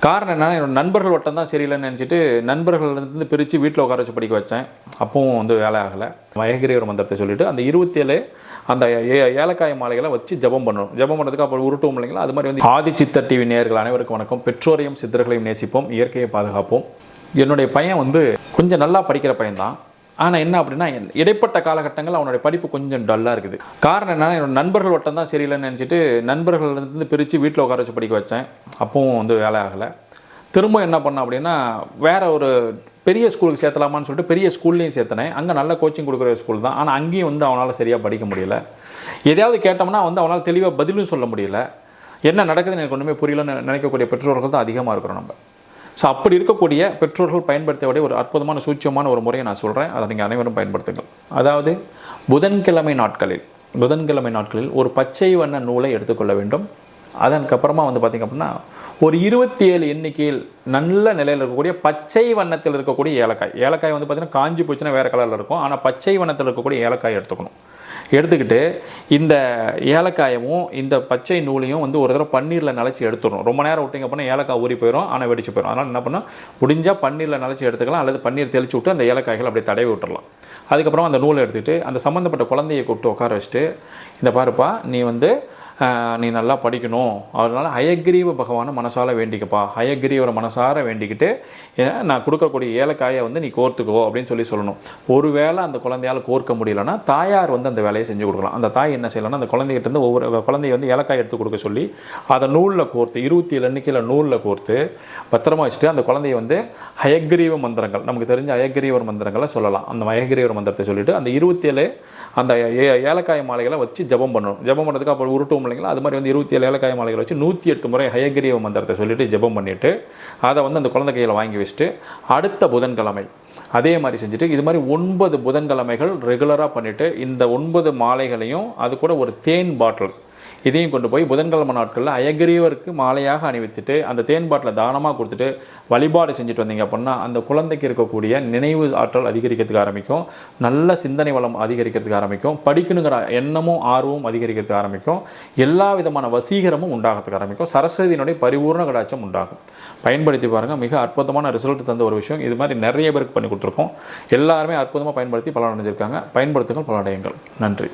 காரணம் என்னன்னா, என்னோட நண்பர்கள் வட்டம் தான் சரியில்லைன்னு நினச்சிட்டு நண்பர்கள்லேருந்து பிரித்து வீட்டில் உட்கார வச்சு படிக்க வச்சேன். அப்பவும் வந்து வேலை ஆகலை. வயகிரீவர் மந்திரத்தை சொல்லிவிட்டு அந்த 27 அந்த ஏலக்காய் மாலைகளை வச்சு ஜபம் பண்ணணும். ஜபம் பண்ணுறதுக்கு அப்புறம் உருட்டுவோம் இல்லைங்களா, அது மாதிரி வந்து ஆதி சித்தர் டிவி நேயர்கள் அனைவருக்கும் வணக்கம். பெற்றோரையும் சித்தர்களையும் நேசிப்போம், இயற்கையை பாதுகாப்போம். என்னுடைய பையன் வந்து கொஞ்சம் நல்லா படிக்கிற பையன்தான். ஆனால் என்ன அப்படின்னா, இடைப்பட்ட காலகட்டங்கள் அவனுடைய படிப்பு கொஞ்சம் டல்லாக இருக்குது. காரணம் என்னன்னா, என்னோட நண்பர்கள் வட்டம் தான் சரியில்லைன்னு நினச்சிட்டு நண்பர்கள்லேருந்து பிரித்து வீட்டில் உட்கார வச்சு படிக்க வச்சேன். அப்பவும் வந்து வேலை ஆகலை. திரும்ப என்ன பண்ணேன் அப்படின்னா, வேறு ஒரு பெரிய ஸ்கூலுக்கு சேர்த்தலாமான்னு சொல்லிட்டு பெரிய ஸ்கூல்லையும் சேர்த்தனேன். அங்கே நல்ல கோச்சிங் கொடுக்குற ஸ்கூல் தான். ஆனால் அங்கேயும் வந்து அவனால் சரியாக படிக்க முடியல. எதையாவது கேட்டோம்னா வந்து அவனால் தெளிவாக பதிலும் சொல்ல முடியல. என்ன நடக்குதுன்னு எனக்கு ஒன்றுமே புரியலன்னு நினைக்கக்கூடிய பெற்றோர்கள் தான் அதிகமாக இருக்கிறோம் நம்ம. ஸோ அப்படி இருக்கக்கூடிய பெற்றோர்கள் பயன்படுத்தக்கூடிய ஒரு அற்புதமான சூட்சமான ஒரு முறையை நான் சொல்கிறேன். அதை நீங்கள் அனைவரும் பயன்படுத்துங்கள். அதாவது புதன்கிழமை நாட்களில் ஒரு பச்சை வண்ண நூலை எடுத்துக்கொள்ள வேண்டும். அதற்கப்புறமா வந்து பார்த்திங்க அப்படின்னா, ஒரு 27 எண்ணிக்கையில் நல்ல நிலையில் இருக்கக்கூடிய பச்சை வண்ணத்தில் இருக்கக்கூடிய ஏலக்காய் வந்து பார்த்திங்கன்னா காஞ்சி போச்சுன்னா வேறு கலரில் இருக்கும். ஆனால் பச்சை வண்ணத்தில் இருக்கக்கூடிய ஏலக்காய் எடுத்துக்கணும். எடுத்துக்கிட்டு இந்த ஏலக்காயமும் இந்த பச்சை நூலையும் வந்து ஒரு தடவை பன்னீரில் நனைச்சி எடுத்துடணும். ரொம்ப நேரம் விட்டிங்க அப்படின்னா ஏலக்காய் ஊறி போயிடும், ஆனால் வெடிச்சு போயிடும். அதனால் என்ன பண்ணால் முடிஞ்சால் பன்னீரில் நனைச்சி எடுத்துக்கலாம், அல்லது பன்னீர் தெளிச்சு விட்டு அந்த ஏலக்காய்கள் அப்படியே தடவி விட்டுடலாம். அதுக்கப்புறம் அந்த நூலை எடுத்துகிட்டு அந்த சம்மந்தப்பட்ட குழந்தையை கூப்பிட்டு உட்கார வச்சுட்டு, இந்த பாருப்பா, நீ நல்லா படிக்கணும், அதனால் ஹயக்ரீவ பகவானை மனசார வேண்டிக்கப்பா, ஹயக்ரீவரை மனசார வேண்டிக்கிட்டு நான் கொடுக்கக்கூடிய ஏலக்காயை வந்து நீ கோர்த்துக்கோ அப்படின்னு சொல்லணும். ஒருவேளை அந்த குழந்தையால் கோர்க்க முடியலன்னா தாயார் வந்து அந்த வேலையை செஞ்சு கொடுக்கலாம். அந்த தாய் என்ன செய்யலாம்னா, அந்த குழந்தைகிட்டேருந்து ஒவ்வொரு குழந்தைய வந்து ஏலக்காய் எடுத்து கொடுக்க சொல்லி அதை நூலில் கோர்த்து 27 எண்ணிக்கையில் நூலில் கோர்த்து பத்திரமா வச்சுட்டு அந்த குழந்தைய வந்து ஹயக்ரீவ மந்திரங்கள், நமக்கு தெரிஞ்ச ஹயக்ரீவர் மந்திரங்களை சொல்லலாம். அந்த ஹயக்ரீவர் மந்திரத்தை சொல்லிவிட்டு அந்த 27 அந்த ஏலக்காய் மாலைகளை வச்சு ஜபம் பண்ணணும். ஜபம் பண்ணுறதுக்கு அப்புறம் உருட்டுவோம் இல்லைங்களா, அது மாதிரி வந்து 27 ஏலக்காய் மாலைகளை வச்சு 108 முறை ஹயக்ரீவ மந்திரத்தை சொல்லிவிட்டு ஜபம் பண்ணிவிட்டு அதை வந்து அந்த குழந்தை கையில் வாங்கி வச்சுட்டு அடுத்த புதன்கிழமை அதே மாதிரி செஞ்சுட்டு, இது மாதிரி 9 புதன்கிழமைகள் ரெகுலராக பண்ணிவிட்டு இந்த 9 மாலைகளையும் அது கூட ஒரு தேன் பாட்டில் இதையும் கொண்டு போய் புதன்கிழமை நாட்களில் ஹயக்ரீவருக்கு மாலையாக அணிவித்துட்டு அந்த தேன் பாட்டில் தானமாக கொடுத்துட்டு வழிபாடு செஞ்சுட்டு வந்தீங்க அப்படின்னா அந்த குழந்தைக்கு இருக்கக்கூடிய நினைவு ஆற்றல் அதிகரிக்கிறதுக்கு ஆரம்பிக்கும், நல்ல சிந்தனை வளம் அதிகரிக்கிறதுக்கு ஆரம்பிக்கும், படிக்கணுங்கிற எண்ணமும் ஆர்வமும் அதிகரிக்கிறதுக்கு ஆரம்பிக்கும், எல்லா விதமான வசீகரமும் உண்டாகிறதுக்கு ஆரம்பிக்கும், சரஸ்வதியினுடைய பரிபூர்ண கடாட்சம் உண்டாகும். பயன்படுத்தி பாருங்கள், மிக அற்புதமான ரிசல்ட் தந்த ஒரு விஷயம். இது மாதிரி நிறைய பேருக்கு பண்ணி கொடுத்துருக்கோம். எல்லாருமே அற்புதமாக பயன்படுத்தி பலனடைஞ்சிருக்காங்க. பயன்படுத்துங்கள், பலனடையுங்கள். நன்றி.